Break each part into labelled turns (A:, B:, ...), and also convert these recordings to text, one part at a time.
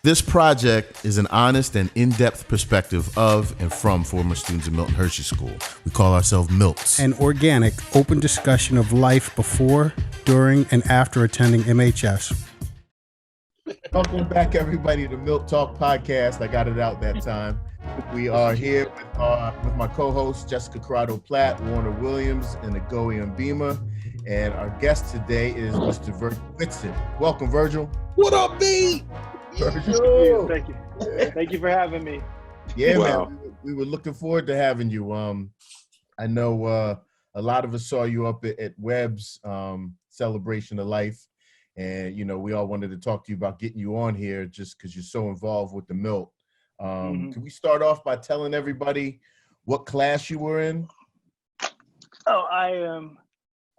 A: This project is an honest and in-depth perspective of and from former students of Milton Hershey School. We call ourselves Milts.
B: An organic, open discussion of life before, during, and after attending MHS.
A: Welcome back, everybody, to Milt Talk Podcast. I got it out that time. We are here with my co-hosts, Jessica Corrado-Platt, Warner Williams, and Agoy Mbima. And our guest today is Mr. Virgil Whitsett. Welcome, Virgil.
C: What up, B?
A: Virgil.
D: Thank you. Thank you for having me.
A: Yeah, wow. Man. We were looking forward to having you. I know a lot of us saw you up at Webb's Celebration of Life. And, you know, we all wanted to talk to you about getting you on here just because you're so involved with the Milt. Can we start off by telling everybody what class you were in?
D: Oh, I am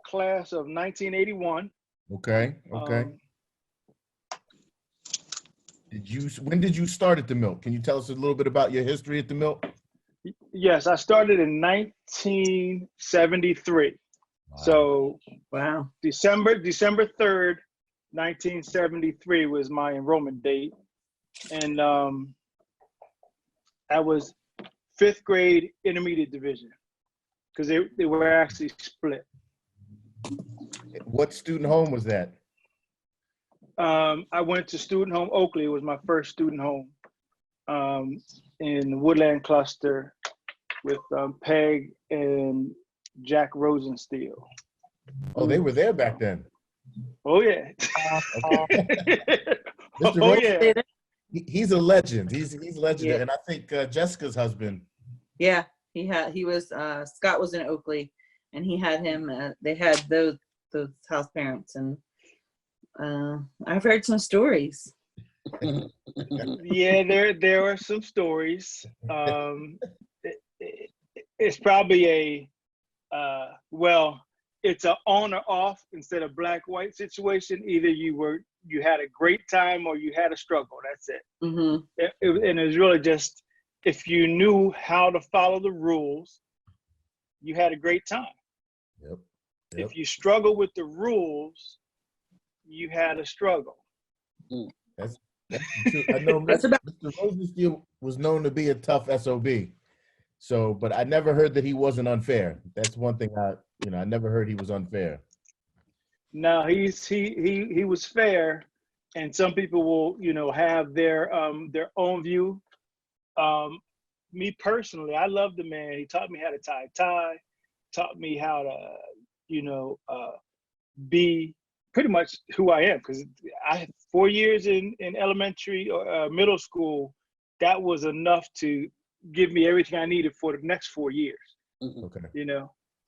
D: class of 1981.
A: Okay. When did you start at the Milt? Can you tell us a little bit about your history at the Milt?
D: Yes, I started in 1973. Wow. So,
E: wow.
D: December 3rd, 1973 was my enrollment date. And I was 5th grade intermediate division because they were actually split.
A: What student home was that?
D: I went to Student Home Oakley. It was my first student home in the Woodland cluster with Peg and Jack Rosensteel.
A: Oh, they were there back then.
D: Oh, yeah.
A: Mr.
D: Oh, yeah.
A: He's a legend. He's legendary.
E: Yeah.
A: And I think Jessica's husband.
E: Yeah, he was Scott was in Oakley, and he had him. They had those house parents, and I've heard some stories.
D: Yeah, there are some stories. It's probably it's an on or off instead of black-white situation. Either you had a great time or you had a struggle. That's it.
E: Mm-hmm.
D: And it was really just, if you knew how to follow the rules, you had a great time.
A: Yep.
D: If you struggle with the rules, you had a struggle.
A: That's true. I know Mr. Rosensteel was known to be a tough SOB. So, but I never heard that he wasn't unfair. That's one thing I never heard he was unfair.
D: No, he was fair, and some people will, have their own view. Me personally, I love the man. He taught me how to tie a tie, taught me how to, be pretty much who I am, because I had 4 years in elementary or middle school. That was enough to give me everything I needed for the next 4 years.
A: Okay.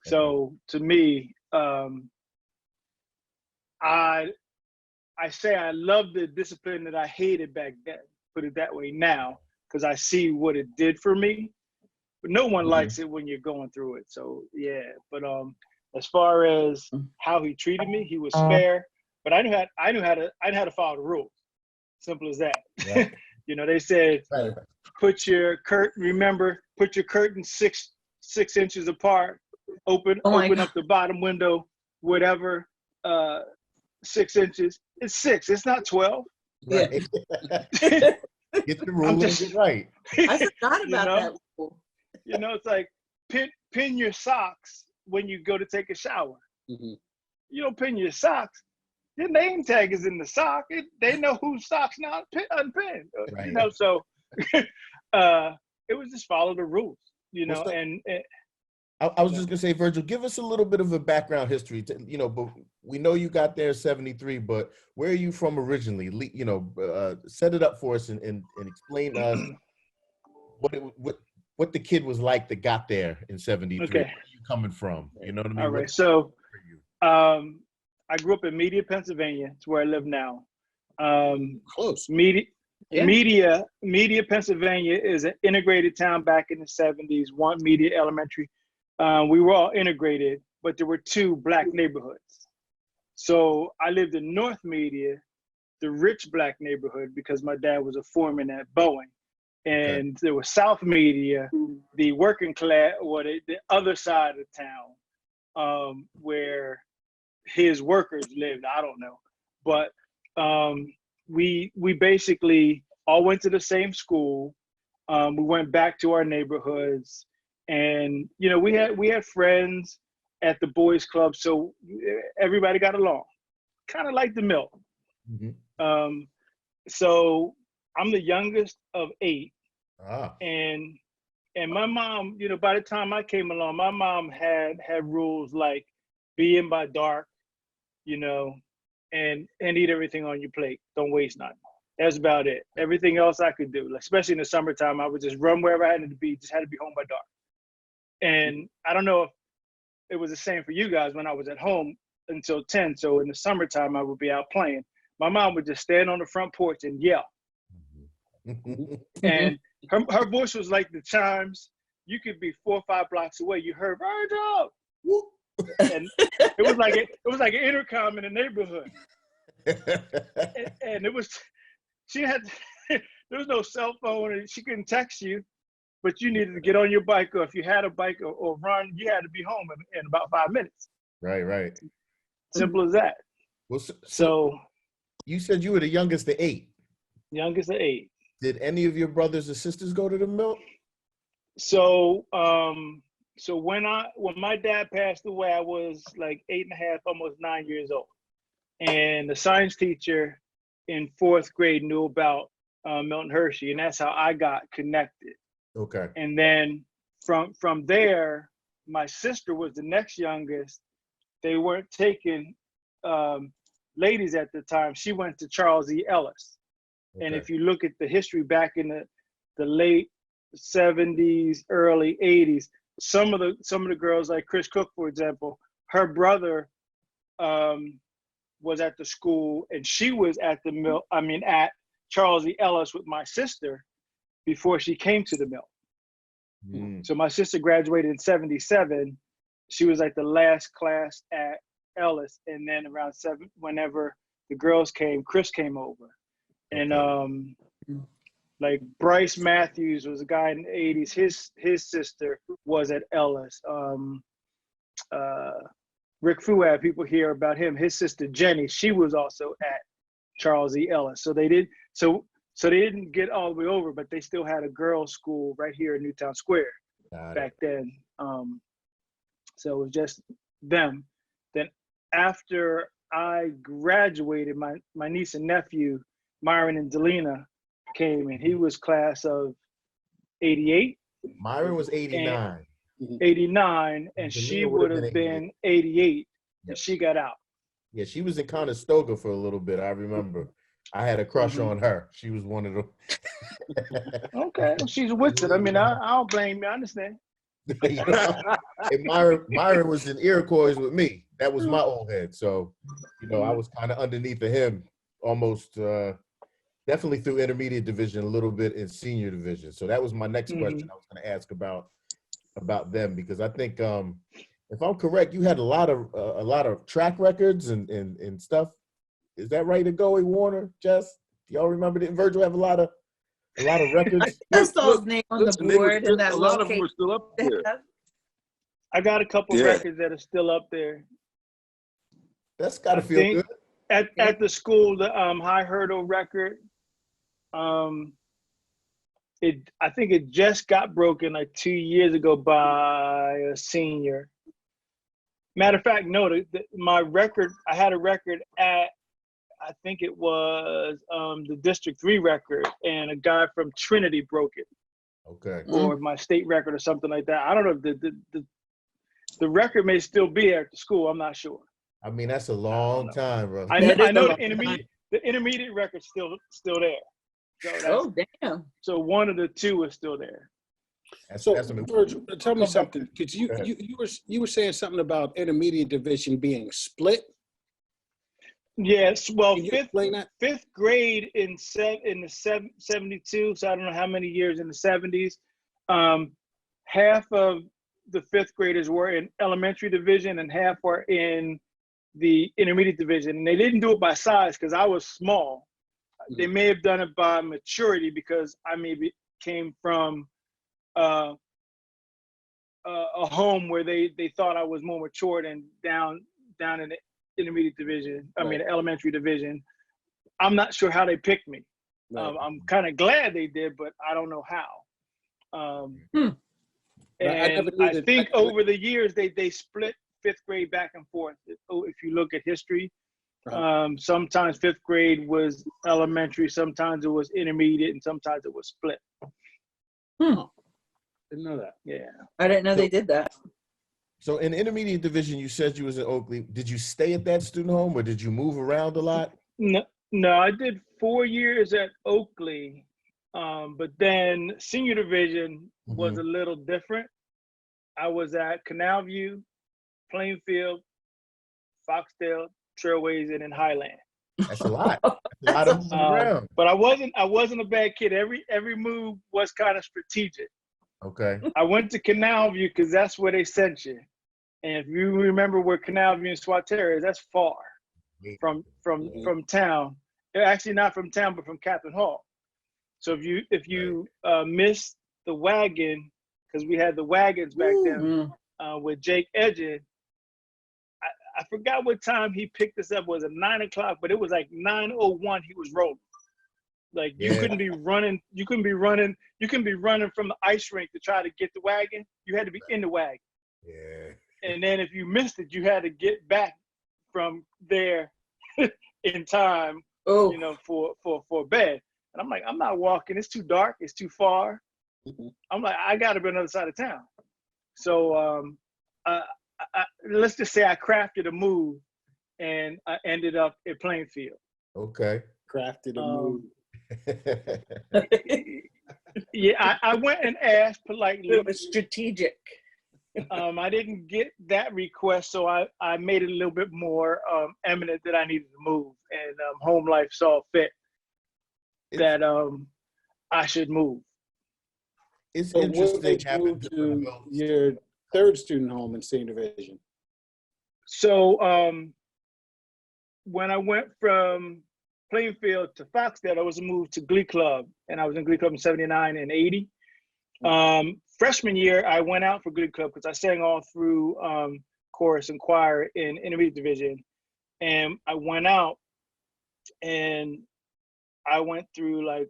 D: So to me, I say I love the discipline that I hated back then, put it that way now, because I see what it did for me. But no one likes it when you're going through it. So yeah, but as far as how he treated me, he was fair. But I knew how to follow the rules. Simple as that. Yeah. They said put your curtain 6 inches apart, open up the bottom window, whatever, 6 inches. It's 6. It's not 12.
A: Right. Get the rule and get right.
E: I forgot about that rule.
D: It's like pin your socks when you go to take a shower. Mm-hmm. You don't pin your socks. Your name tag is in the sock. They know whose sock's not unpinned. Right. So it was just follow the rules. And
A: I was just gonna say, Virgil, give us a little bit of a background history. But we know you got there in '73, but where are you from originally? Set it up for us and explain to us what the kid was like that got there in '73.
D: Okay.
A: Where are you coming from? You know what I mean?
D: All right. So, I grew up in Media, Pennsylvania. It's where I live now.
A: Close.
D: Media, Pennsylvania is an integrated town back in the '70s. One Media Elementary. We were all integrated, but there were 2 black neighborhoods. So I lived in North Media, the rich black neighborhood, because my dad was a foreman at Boeing. And there was South Media, the working class, or the other side of town, where his workers lived. I don't know. But we basically all went to the same school. We went back to our neighborhoods, and we had friends at the boys club, so everybody got along, kind of like the Milt.
A: Mm-hmm.
D: So I'm the youngest of 8, and my mom, by the time I came along, my mom had rules like be in by dark, and eat everything on your plate. Don't waste nothing. That's about it. Everything else I could do, especially in the summertime, I would just run wherever I had to be. Just had to be home by dark. And I don't know if it was the same for you guys when I was at home until 10. So in the summertime, I would be out playing. My mom would just stand on the front porch and yell. And her voice was like the chimes. You could be 4 or 5 blocks away. You heard Virgil, and it was like an intercom in the neighborhood. And it was, there was no cell phone, and she couldn't text you, but you needed to get on your bike, or if you had a bike or run, you had to be home in about 5 minutes.
A: Right.
D: Simple as that.
A: Well,
D: so
A: you said you were the youngest of 8.
D: Youngest of 8.
A: Did any of your brothers or sisters go to the Milt?
D: So when my dad passed away, I was like 8.5, almost 9 years old. And the science teacher in 4th grade knew about Milt and Hershey, and that's how I got connected.
A: Okay.
D: And then from there, my sister was the next youngest. They weren't taking ladies at the time. She went to Charles E. Ellis. Okay. And if you look at the history back in the late 70s, early 80s, some of the girls, like Chris Cook, for example, her brother was at the school, and she was at at Charles E. Ellis with my sister before she came to the Milt. So my sister graduated in 77. She was like the last class at Ellis, and then around 7, whenever the girls came, Chris came over. And like Bryce Matthews was a guy in the 80s. His sister was at Ellis. Rick Fuad, people hear about him. His sister Jenny, she was also at Charles E. Ellis. So they didn't get all the way over, but they still had a girls' school right here in Newtown Square back then. So it was just them. Then after I graduated, my niece and nephew, Myron and Delina, came, and he was class of 88.
A: Myron was 89.
D: 89, and she would have been 88, and she got out.
A: Yeah, she was in Conestoga for a little bit. I remember. I had a crush on her. She was one of them.
D: Okay, well, she's Whitsett. I mean, I don't blame you. I understand.
A: And Myron was in Iroquois with me. That was my old head. So, I was kind of underneath of him, almost definitely through intermediate division, a little bit in senior division. So that was my next question I was going to ask about them, because I think if I'm correct, you had a lot of track records and stuff. Is that right, Agoe Warner, Jess? Do y'all remember that Virgil have a lot of records?
E: I saw his name on the board, and that
C: a lot of them are still up there.
D: I got a couple records that are still up there.
A: That's got to feel good.
D: At the school, the high hurdle record, I think it just got broken like 2 years ago by a senior. Matter of fact, no, my record, I had a record at, I think it was the District 3 record, and a guy from Trinity broke it.
A: Okay.
D: Or my state record or something like that. I don't know if the record may still be at the school. I'm not sure.
A: I mean, that's a long time, bro.
D: I know the intermediate record's still there. So
E: damn.
D: So one of the two is still there.
B: That's Virgil, tell me something, because you were saying something about intermediate division being split.
D: Yes, well, fifth grade in the 72. So I don't know how many years in the 70s. Half of the 5th graders were in elementary division, and half were in the intermediate division. And they didn't do it by size because I was small. They may have done it by maturity, because I maybe came from a home where they thought I was more mature than down in the intermediate division. I mean, elementary division. I'm not sure how they picked me.
B: Right.
D: I'm kind of glad they did, but I don't know how. And I think over the years they split fifth grade back and forth. If you look at history, sometimes fifth grade was elementary, sometimes it was intermediate, and sometimes it was split.
B: Didn't know that.
D: Yeah,
E: I didn't know they did that.
A: So in the intermediate division, you said you was in Oakley. Did you stay at that student home, or did you move around a lot?
D: No, I did 4 years at Oakley, but then senior division was a little different. I was at Canal View, Plainfield, Foxdale, Trailways, and in Highland.
A: That's a lot. That's a lot of moving around.
D: But I wasn't a bad kid. Every move was kind of strategic.
A: Okay.
D: I went to Canal View because that's where they sent you. And if you remember where Canal View and Swaterra is, that's far from town. Actually, not from town, but from Captain Hall. So if you missed the wagon, because we had the wagons back then with Jake Edgin, I forgot what time he picked us up. Was it 9 o'clock? But it was like 9:01. He was rolling. Like you couldn't be running. You couldn't be running from the ice rink to try to get the wagon. You had to be in the wagon. Yeah. And then if you missed it, you had to get back from there in time. You know, for bed. And I'm like, I'm not walking. It's too dark. It's too far. I'm like, I got to be on the other side of town. So let's just say I crafted a move, and I ended up at Plainfield.
A: Okay.
B: Crafted a move.
D: Yeah, I went and asked politely.
E: It was strategic.
D: I didn't get that request, so I made it a little bit more eminent that I needed to move, and home life saw fit that I should move.
A: It's
B: So
A: interesting.
B: What moved to your third student home in senior division?
D: So when I went from Plainfield to Foxdale, I was moved to Glee Club, and I was in Glee Club in 79 and 80. Freshman year, I went out for Glee Club because I sang all through chorus and choir in intermediate division. And I went out and I went through like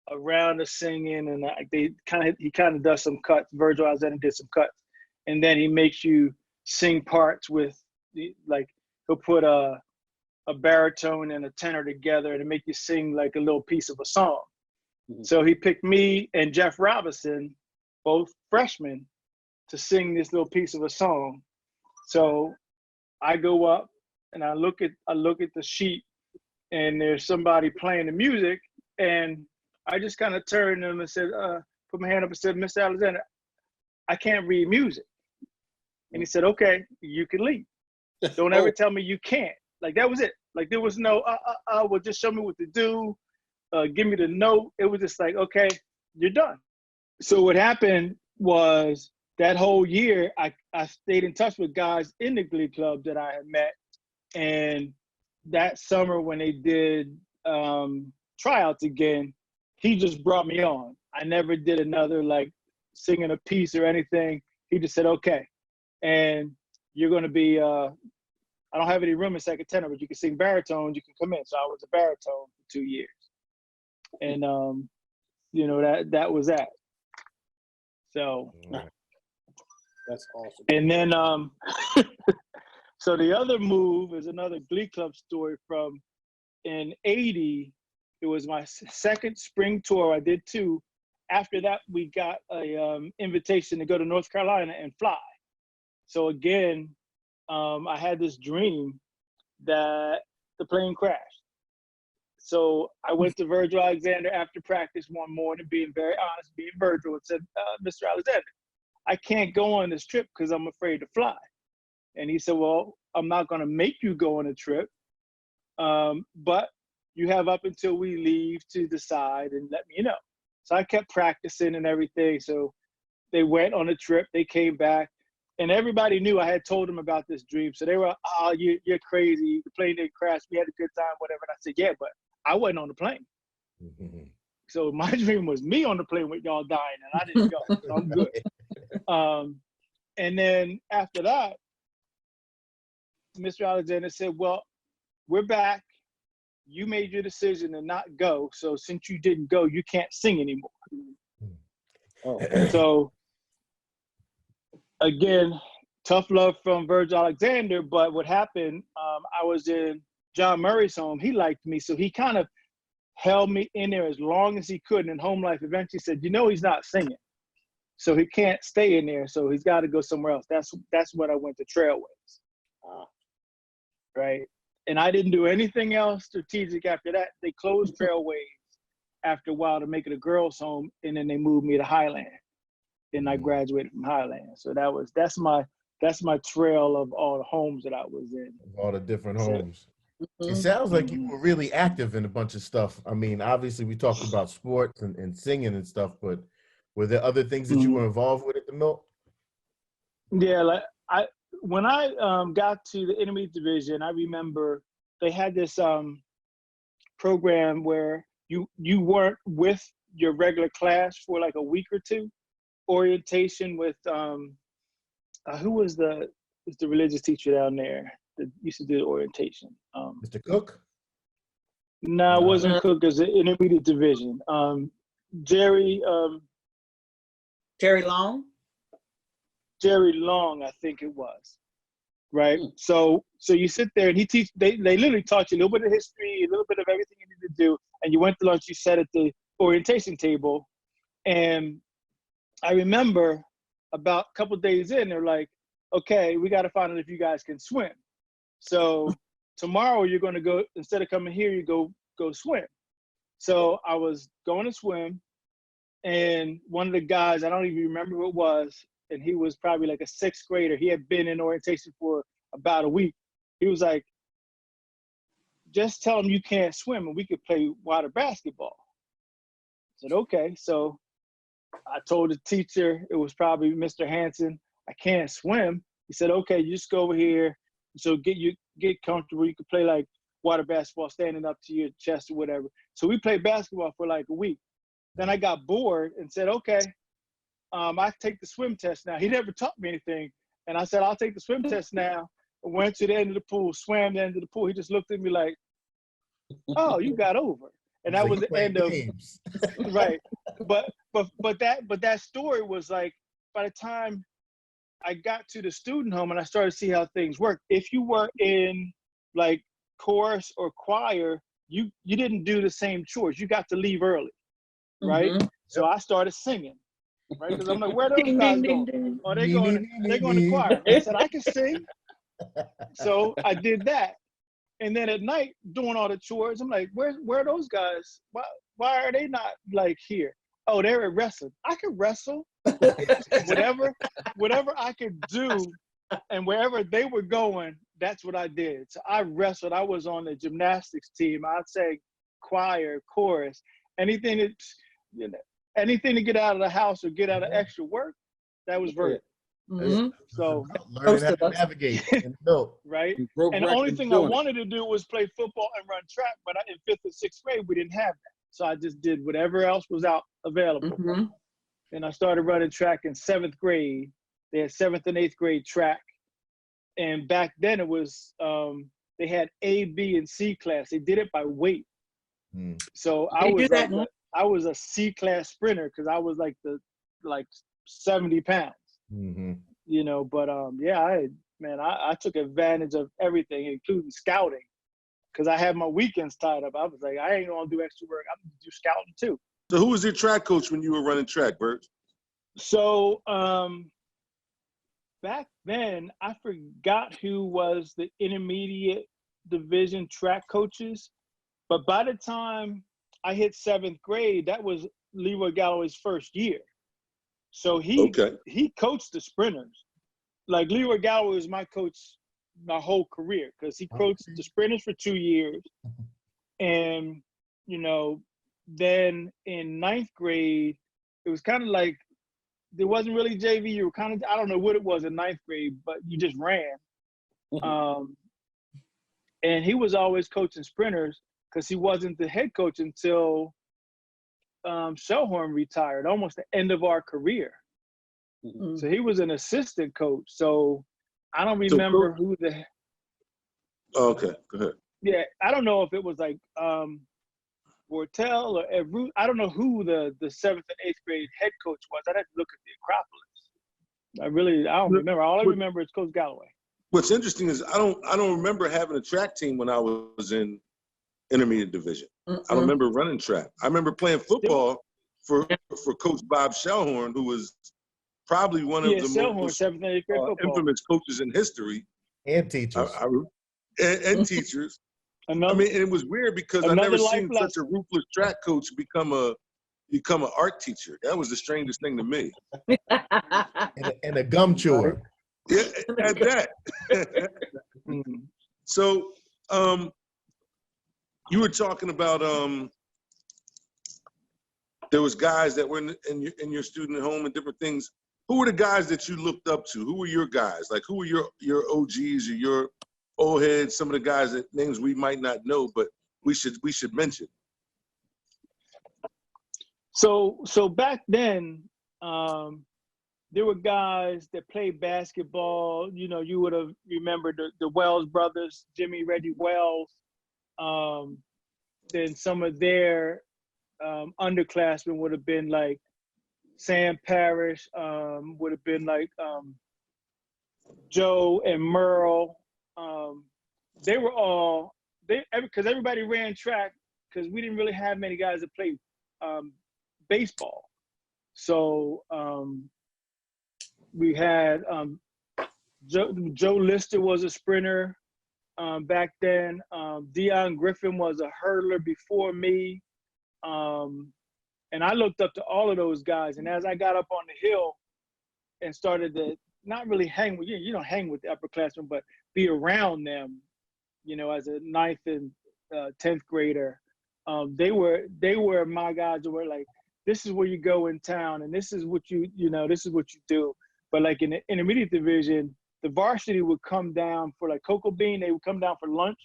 D: a round of singing, and he kind of does some cuts. Virgil Whitsett did some cuts. And then he makes you sing parts with, like, he'll put a baritone and a tenor together and make you sing like a little piece of a song. So he picked me and Jeff Robinson, both freshmen, to sing this little piece of a song. So I go up and I look at the sheet, and there's somebody playing the music, and I just kind of turned to him and said, put my hand up and said, Mr. Alexander, I can't read music. And he said, okay, you can leave. Don't ever tell me you can't. Like, that was it. Like, there was no, well, just show me what to do. Give me the note. It was just like, okay, you're done. So what happened was that whole year, I stayed in touch with guys in the Glee Club that I had met. And that summer when they did tryouts again, he just brought me on. I never did another like singing a piece or anything. He just said, okay, and you're going to be, I don't have any room in second tenor, but you can sing baritone, you can come in. So I was a baritone for 2 years. And, you know, that was that. So.
B: That's awesome.
D: And then, so the other move is another Glee Club story from in 80. It was my second spring tour. I did 2. After that, we got a invitation to go to North Carolina and fly. So again, I had this dream that the plane crashed. So I went to Virgil Alexander after practice one morning, being very honest, being Virgil, and said, Mr. Alexander, I can't go on this trip because I'm afraid to fly. And he said, well, I'm not going to make you go on a trip, but you have up until we leave to decide and let me know. So I kept practicing and everything. So they went on a trip, they came back, and everybody knew I had told them about this dream. So they were, oh, you're crazy. The plane didn't crash. We had a good time, whatever. And I said, yeah, but I wasn't on the plane. Mm-hmm. So my dream was me on the plane with y'all dying, and I didn't go. So I'm good. And then after that, Mr. Alexander said, well, we're back. you made your decision to not go. So since you didn't go, you can't sing anymore.
B: Oh.
D: So again, tough love from Virgil Alexander. But what happened, I was in John Murray's home. He liked me. So he kind of held me in there as long as he could. And Home Life eventually said, you know, he's not singing. So he can't stay in there. So he's got to go somewhere else. That's when I went to Trailways. Right. And I didn't do anything else strategic after that. They closed Trailways after a while to make it a girls' home. And then they moved me to Highland. Then I graduated from Highland. So that's my trail of all the homes that I was in.
A: All the different homes. It sounds like you were really active in a bunch of stuff. I mean, obviously we talked about sports and singing and stuff, but were there other things that you were involved with at the Milt?
D: Yeah, like when I got to the intermediate division, I remember they had this program where you weren't with your regular class for like a week or two, orientation with who was the religious teacher down there that used to do the orientation?
A: Mr. Cook?
D: No, it wasn't Cook. It was the intermediate division. Jerry
E: Long.
D: Jerry Long, I think it was. Right. So you sit there and they literally taught you a little bit of history, a little bit of everything you need to do. And you went to lunch, you sat at the orientation table. And I remember about a couple of days in, they're like, okay, we got to find out if you guys can swim. So tomorrow you're going to go, instead of coming here, you go swim. So I was going to swim, and one of the guys, I don't even remember who it was, and he was probably like a 6th grader. He had been in orientation for about a week. He was like, just tell him you can't swim and we could play water basketball. I said, okay. So I told the teacher, it was probably Mr. Hanson, I can't swim. He said, okay, you just go over here. So get comfortable. You could play like water basketball, standing up to your chest or whatever. So we played basketball for like a week. Then I got bored and said, okay, I take the swim test now. He never taught me anything. And I said, I'll take the swim test now. I went to the end of the pool, swam the end of the pool. He just looked at me like, oh, you got over. And that was the end of games. Right. But that story was like, by the time I got to the student home and I started to see how things work, if you were in like chorus or choir, you didn't do the same chores. You got to leave early. Right. So I started singing. Right, because I'm like, where are those guys going? Oh, they're going to choir. I said, I can sing. So I did that. And then at night, doing all the chores, I'm like, where are those guys? Why are they not like here? Oh, they're at wrestling. I could wrestle. whatever I could do, and wherever they were going, that's what I did. So I wrestled. I was on the gymnastics team. I'd say choir, chorus, anything that, anything to get out of the house or get out of extra work, that was Virgil. So
A: learning how to navigate and build.
D: Right. And the only thing I wanted to do was play football and run track, but in 5th and 6th grade, we didn't have that. So I just did whatever else was out available. And I started running track in 7th grade. They had 7th and 8th grade track. And back then it was, they had A, B, and C class. They did it by weight. So I was a C class sprinter because I was like 70 pounds, you know, but yeah, I took advantage of everything, including scouting, because I had my weekends tied up. I was like, I ain't gonna do extra work. I'm gonna do scouting too.
C: So who was your track coach when you were running track, Bert?
D: So back then, I forgot who was the intermediate division track coaches, but by the time I hit 7th grade, that was Leroy Galloway's first year. So he coached the sprinters. Like Leroy Galloway was my coach my whole career because he coached the sprinters for 2 years. And, you know, then in 9th grade, it was kind of like, there wasn't really JV. You were kind of, I don't know what it was in 9th grade, but you just ran. And he was always coaching sprinters because he wasn't the head coach until Shellhorn retired, almost the end of our career. So he was an assistant coach. So I don't remember who the.
C: Oh, okay, go ahead.
D: yeah, I don't know if it was like Bortel or Evru. I don't know who the 7th and 8th grade head coach was. I'd have to look at the Acropolis. I don't remember. All I remember is Coach Galloway.
C: What's interesting is I don't remember having a track team when I was in intermediate division. I don't remember running track. I remember playing football for Coach Bob Shellhorn, who was probably one of the most
D: 7th and 8th grade
C: infamous coaches in history.
A: And teachers.
C: And teachers. I mean, and it was weird because I never seen such a ruthless track coach become an art teacher. That was the strangest thing to me.
A: and a gum chewer.
C: Yeah, at that. So, you were talking about there was guys that were in your student home and different things. Who were the guys that you looked up to? Who were your guys? Like, who were your OGs or your old heads? Some of the guys that names we might not know, but we should mention.
D: So back then, there were guys that played basketball. You know, you would have remembered the Wells brothers, Jimmy, Reggie Wells. Then some of their underclassmen would have been like Sam Parrish, would have been like Joe and Merle. They were all, because everybody ran track because we didn't really have many guys that played baseball. So we had Joe Lister was a sprinter back then. Deion Griffin was a hurdler before me. And I looked up to all of those guys. And as I got up on the hill and started to not really hang with you don't hang with the upperclassmen, but be around them, you know, as a 9th and 10th grader, they were my guys that were like, this is where you go in town, and this is what this is what you do. But like in the intermediate division, the varsity would come down for like Cocoa Bean. They would come down for lunch,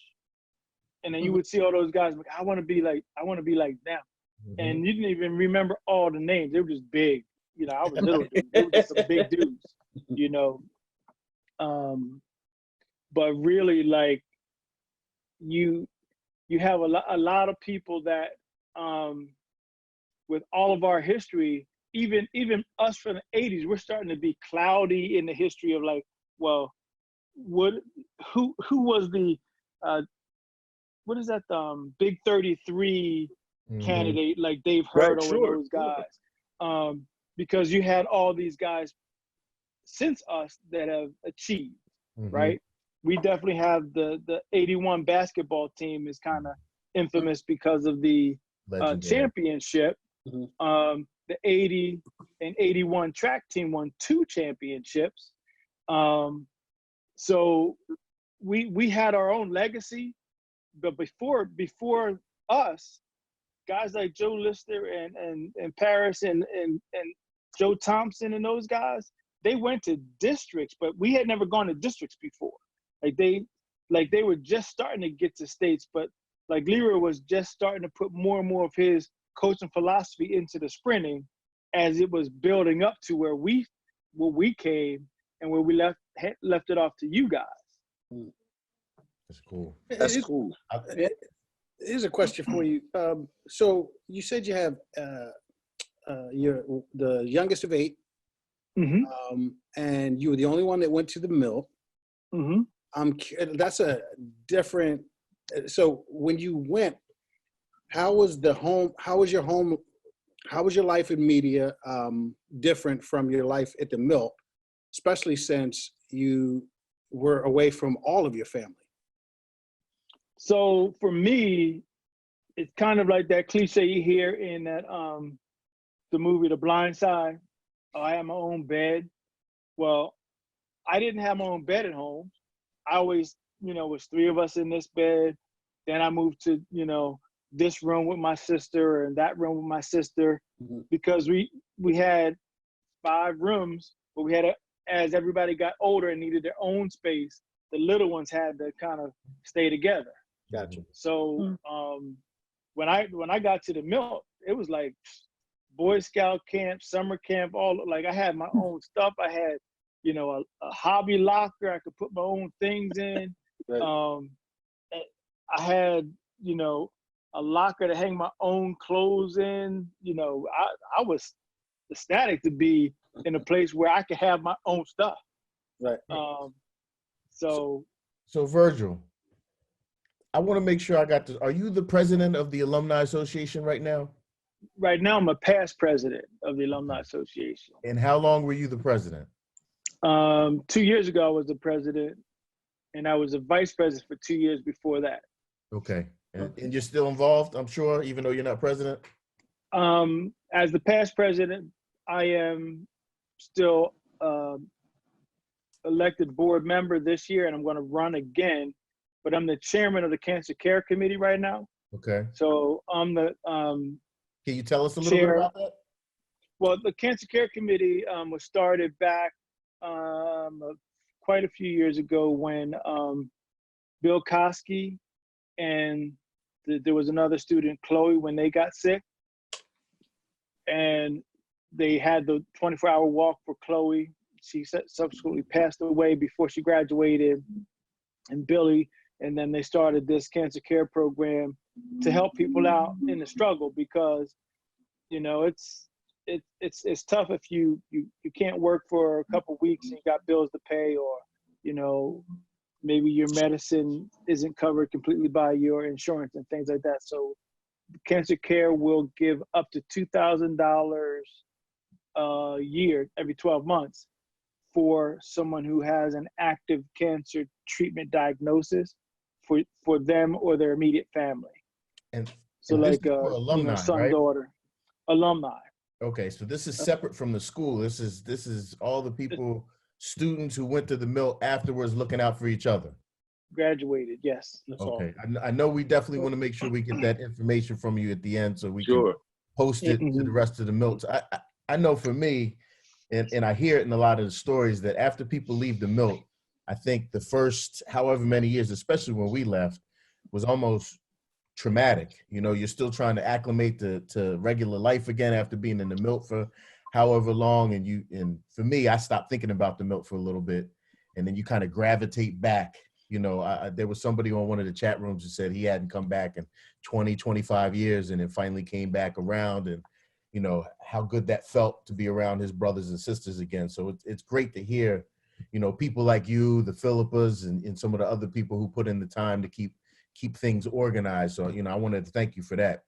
D: and then you would see all those guys like, I want to be like them. And you didn't even remember all the names. They were just big. You know, I was little dude. They were just some big dudes, you know. But really, like, you have a lot of people that, with all of our history, even us from the 80s, we're starting to be cloudy in the history of like, well, who was the what is that Big 33 candidate like Dave Hurdle and those guys, because you had all these guys since us that have achieved, right? We definitely have the 81 basketball team is kind of infamous because of the championship. The 80 and 81 track team won 2 championships. So we had our own legacy, but before us, guys like Joe Lister and Paris and Joe Thompson and those guys, they went to districts, but we had never gone to districts before. Like they were just starting to get to states, but like Leroy was just starting to put more and more of his coaching philosophy into the sprinting as it was building up to where we came and where we left it off to you guys.
A: That's cool.
C: That's cool.
B: Here's a question for you. So you said you have you're the youngest of 8, and you were the only one that went to the Milt. That's a different. So when you went, how was your home? How was your life in media different from your life at the Milt, especially since you were away from all of your family?
D: So for me, it's kind of like that cliche you hear in that the movie The Blind Side. Oh, I have my own bed. Well, I didn't have my own bed at home. I always, was 3 of us in this bed. Then I moved to, this room with my sister and that room with my sister, because we had 5 rooms, but we had as everybody got older and needed their own space, the little ones had to kind of stay together.
B: Gotcha.
D: So when I got to the Milt, it was like Boy Scout camp, summer camp, all like I had my own stuff. I had, a hobby locker I could put my own things in.
B: Right.
D: I had, you know, a locker to hang my own clothes in. You know, I was ecstatic to be in a place where I could have my own stuff.
B: Right.
D: So
A: Virgil, I want to make sure I got this. Are you the president of the Alumni Association right now?
D: right now I'm a past president of the Alumni Association.
A: And how long were you the president?
D: 2 years ago, I was the president, and I was a vice president for 2 years before that.
A: Okay. And you're still involved, I'm sure, even though you're not president?
D: As the past president, I am still elected board member this year, and I'm going to run again, but I'm the chairman of the Cancer Care Committee right now.
A: Okay.
D: So I'm the
A: Can you tell us a little bit about that?
D: Well, the Cancer Care Committee was started back quite a few years ago when Bill Koski and there was another student, Chloe, when they got sick. And they had the 24-hour walk for Chloe. She subsequently passed away before she graduated, and Billy. And then they started this cancer care program to help people out in the struggle, because, you know, it's tough if you can't work for a couple of weeks and you got bills to pay, or, you know, maybe your medicine isn't covered completely by your insurance and things like that. So Cancer Care will give up to $2,000 a year every 12 months for someone who has an active cancer treatment diagnosis for them or their immediate family.
A: And
D: so
A: and
D: like
A: this is for alumni,
D: you know, son,
A: right?
D: daughter, alumni.
A: Okay, so this is separate from the school. This is all the people, students who went to the Milt afterwards, looking out for each other.
D: Graduated, yes. That's all.
A: Okay, I know we definitely want to make sure we get that information from you at the end, so we can post it to the rest of the Milts. I know for me, and I hear it in a lot of the stories, that after people leave the Milt, I think the first however many years, especially when we left, was almost traumatic. You know, you're still trying to acclimate to regular life again after being in the Milt for however long. And for me, I stopped thinking about the Milt for a little bit, and then you kind of gravitate back. You know, there was somebody on one of the chat rooms who said he hadn't come back in 20, 25 years, and then finally came back around, and, you know, how good that felt to be around his brothers and sisters again. So it's great to hear, you know, people like you, the Philippas, and some of the other people who put in the time to keep things organized. So, you know, I wanted to thank you for that.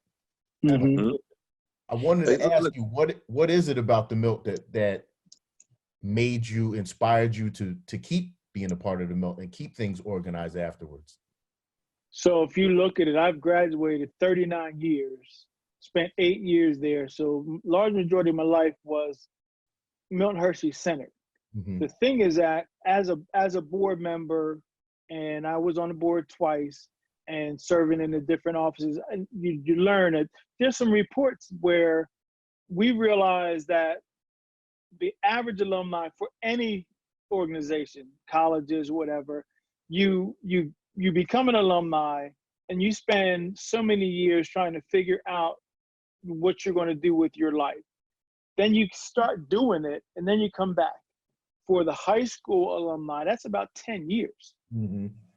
A: I wanted to ask you, what is it about the Milt that made you, inspired you to keep being a part of the Milt and keep things organized afterwards? So
D: if you look at it, I've graduated 39 years, spent 8 years there. So large majority of my life was Milton Hershey centered. The thing is that as a board member, and I was on the board twice and serving in the different offices, and you learn that there's some reports where we realized that the average alumni for any organization, colleges, whatever, you become an alumni and you spend so many years trying to figure out what you're going to do with your life. Then you start doing it, and then you come back. For the high school alumni, that's about 10 years,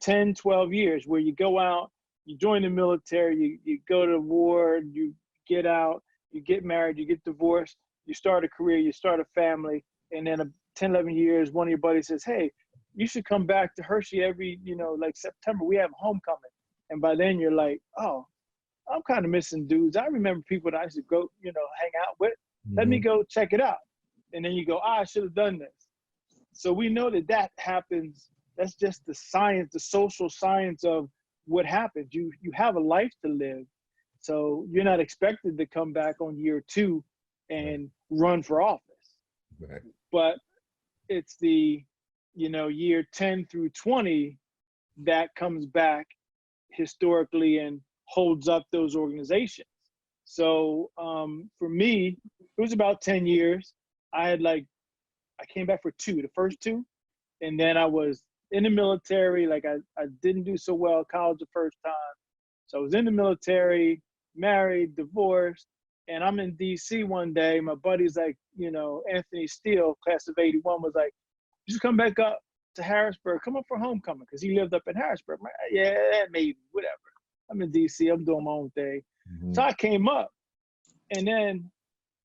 D: 10, 12 years, where you go out, you join the military, you go to war, you get out, you get married, you get divorced, you start a career, you start a family, and then 10, 11 years, one of your buddies says, hey, you should come back to Hershey every, you know, like September, we have homecoming. And by then you're like, oh, I'm kind of missing dudes. I remember people that I used to go, you know, hang out with. Let me go check it out. And then you go, I should have done this. So we know that happens. That's just the science, the social science of what happens. You have a life to live. So you're not expected to come back on year 2 and run for office.
A: Right.
D: But it's the, you know, year 10 through 20 that comes back historically and holds up those organizations. So for me, it was about 10 years. I came back for 2, the first 2. And then I was in the military. Like I didn't do so well at college the first time. So I was in the military, married, divorced, and I'm in DC one day. My buddy's like, you know, Anthony Steele, class of 81, was like, you should come back up to Harrisburg, come up for homecoming, because he lived up in Harrisburg. I'm like, yeah, maybe, whatever. I'm in DC, I'm doing my own thing.
A: Mhm.
D: So I came up, and then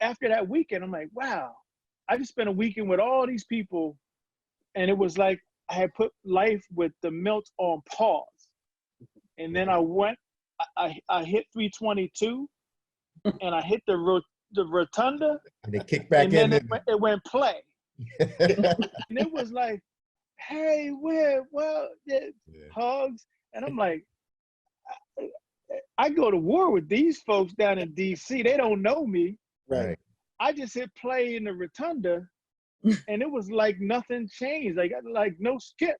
D: after that weekend, I'm like, wow, I just spent a weekend with all these people, and it was like I had put life with the Milt on pause. And then I went, I hit 322, and I hit the rotunda,
A: And they kick back
D: and then
A: in.
D: it went play. And it was like, hey, hugs. And I'm like, I go to war with these folks down in DC. They don't know me.
A: Right.
D: I just hit play in the rotunda, and it was like nothing changed. Like no skip.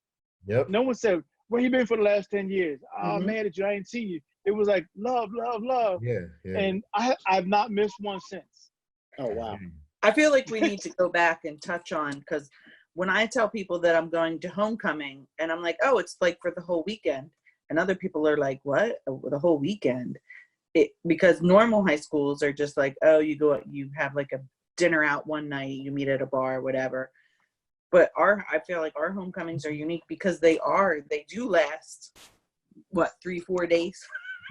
A: Yep.
D: No one said, where you been for the last 10 years? Oh,
E: Mhm.
D: mad at you. I ain't seen you. It was like love, love, love.
A: Yeah. Yeah.
D: And I've not missed one since.
B: Oh, wow.
E: I feel like we need to go back and touch on, because when I tell people that I'm going to homecoming and I'm like, oh, it's like for the whole weekend. And other people are like, what? The whole weekend? Because normal high schools are just like, oh, you have like a dinner out one night, you meet at a bar, whatever. But I feel like our homecomings are unique because they do last, what, 3-4 days?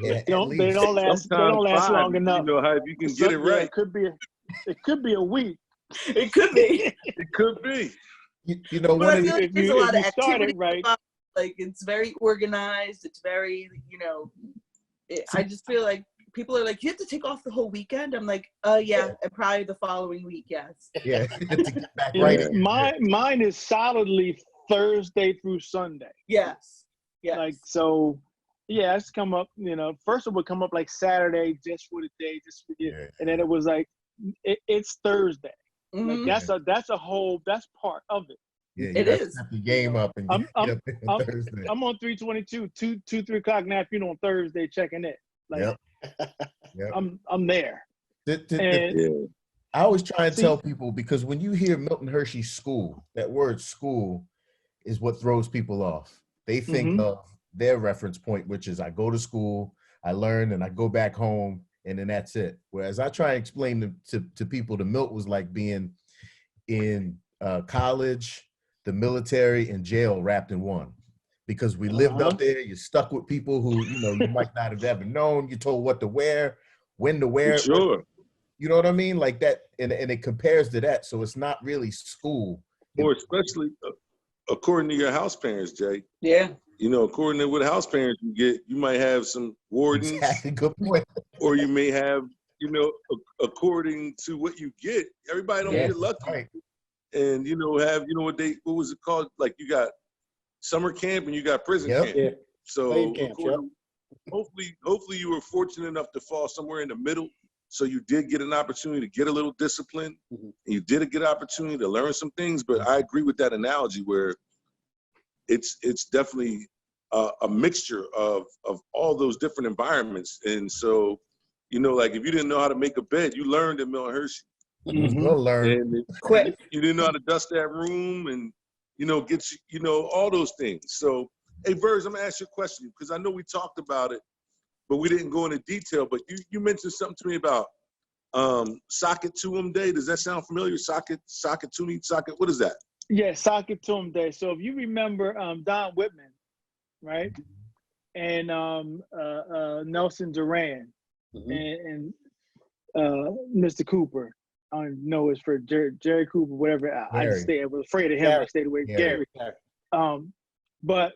A: Yeah,
D: They don't last. They
C: Sometimes
D: don't last
C: 5,
D: long enough.
C: You know how if you can get it
D: Yeah,
C: right.
D: it could be a week.
E: It could be.
C: It could be.
A: You know,
E: But
A: one
E: I
A: of
E: feel
A: the,
E: like there's a lot of
D: if you start
E: activity.
D: it right.
E: Like, it's very organized. It's very, I just feel like people are like, you have to take off the whole weekend. I'm like, yeah, and probably the following week, yes.
A: yeah, to get back
D: And
A: right.
D: mine is solidly Thursday through Sunday.
E: Yes. Yes.
D: Like, so, yeah, it's come up, first it would come up like Saturday just for the day, just for you.
A: Yeah.
D: And then it was like, it's Thursday.
E: Mhm.
D: Like, that's part of it.
A: Yeah,
E: It is.
A: Step your game up and
D: I'm-
A: get up on Thursday.
D: I'm on 322, 3 o'clock now, on Thursday checking it. Like,
A: Yep.
D: I'm there.
A: The
D: And
C: Yeah.
A: I always try and
D: See-
A: tell people, because when you hear Milton Hershey school, that word school is what throws people off. They think
D: Mhm.
A: of their reference point, which is I go to school, I learn, and I go back home, and then that's it. Whereas I try and explain to people, the Milt was like being in college, the military, and jail wrapped in one. Because we lived up there, you're stuck with people who, you might not have ever known. You're told what to wear, when to wear it.
C: Sure.
A: You know what I mean? Like that, and it compares to that. So it's not really school.
C: Or especially according to your house parents, Jay.
E: Yeah.
C: According to what house parents you get, you might have some wardens,
A: Exactly. Good point.
C: or you may have, according to what you get. Everybody don't get lucky.
A: Right.
C: And what was it called? Like, you got summer camp and you got prison
A: Yep.
C: camp.
B: Yeah.
C: So
B: Slave camps, yep.
C: hopefully you were fortunate enough to fall somewhere in the middle. So you did get an opportunity to get a little discipline.
B: Mhm.
C: And you did get an opportunity to learn some things. But I agree with that analogy where it's definitely a mixture of all those different environments. And so, like, if you didn't know how to make a bed, you learned at Milt Hershey.
A: You was gonna learn.
C: And
E: Quick.
C: you didn't know how to dust that room and, get all those things. So, hey, Virg, I'm gonna ask you a question, because I know we talked about it, but we didn't go into detail. But you mentioned something to me about Socket Tuum Day. Does that sound familiar? Socket Tuni, Socket, what is that?
D: Yeah, Socket Tomb Day. So if you remember Don Whitman, right? And Nelson Duran and Mr. Cooper. I don't know it's for Jerry Cooper, whatever. I was afraid of him.
B: Gary.
D: I stayed away from
A: Gary.
D: Gary. But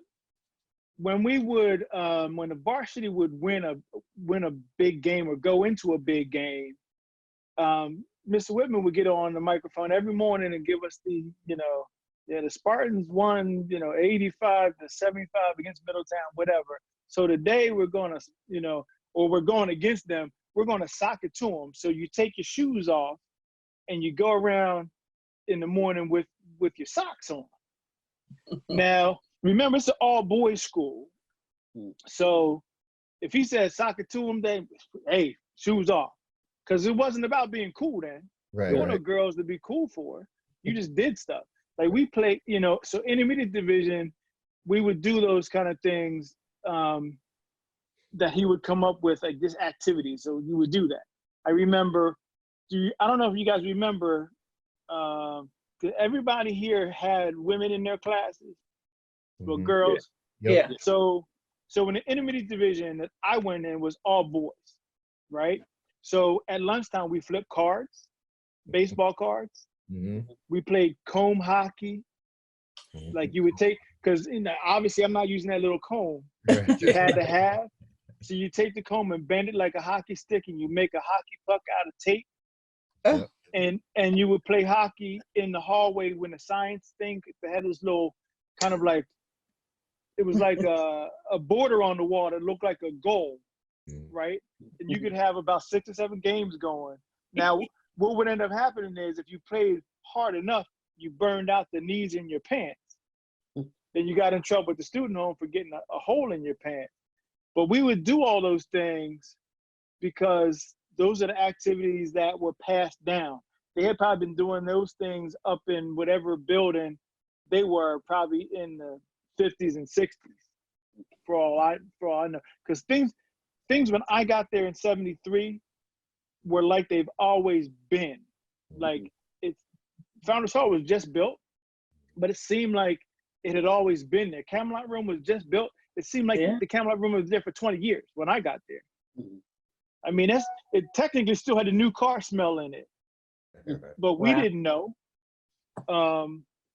D: when we would, when the varsity would win a big game or go into a big game, Mr. Whitman would get on the microphone every morning and give us the Spartans won, 85 to 75 against Middletown, whatever. So today we're going to, or we're going against them, we're going to sock it to them. So you take your shoes off and you go around in the morning with your socks on. Now, remember, it's an all boys school. So if he said sock it to them, then, hey, shoes off. Because it wasn't about being cool then.
A: Right.
D: There were no girls to be cool for. You just did stuff. Like we played, so intermediate division, we would do those kind of things that he would come up with, like this activity. So you would do that. I remember, I don't know if you guys remember, everybody here had women in their classes, well, girls.
A: Yep.
E: Yeah.
D: So So in the intermediate division that I went in was all boys, right? So at lunchtime we flipped cards, baseball cards. We played comb hockey. Like you would take, because obviously I'm not using that little comb that you had to have. So you take the comb and bend it like a hockey stick, and you make a hockey puck out of tape. And you would play hockey in the hallway when the science thing, they had this little kind of like, it was like a border on the wall that looked like a goal, right? And you could have about 6 or 7 games going. Now, what would end up happening is if you played hard enough, you burned out the knees in your pants. Then you got in trouble with the student home for getting a hole in your pants. But we would do all those things because those are the activities that were passed down. They had probably been doing those things up in whatever building they were, probably in the 50s and 60s, for all I know. Because things when I got there in 73 were like they've always been. Like Founders Hall was just built, but it seemed like it had always been there. Camelot Room was just built. It seemed like the Camelot Room was there for 20 years when I got there. I mean, it technically still had a new car smell in it, but we didn't know.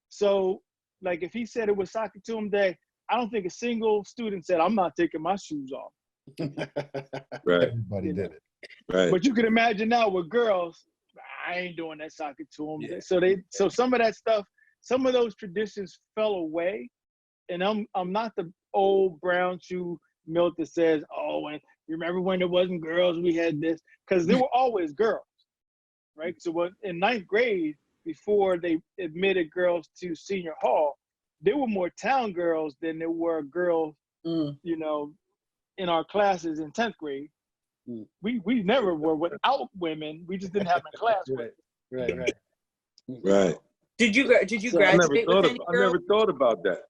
D: So, like, if he said it was soccer to him day, I don't think a single student said, "I'm not taking my shoes off."
C: Right.
A: Everybody did it.
C: Right.
D: But you can imagine now with girls, I ain't doing that soccer to them.
B: Yeah.
D: So some of that stuff, some of those traditions fell away, and I'm not the old brown shoe Milt that says, "Oh, and you remember when there wasn't girls, we had this," because there were always girls, right? So in 9th grade, before they admitted girls to senior hall, there were more town girls than there were girls, you know, in our classes in 10th grade. We never were without women. We just didn't have them in class with us.
C: Right.
E: Did you
D: So
C: I
E: graduate with any
C: I
E: girls?
C: never thought about that.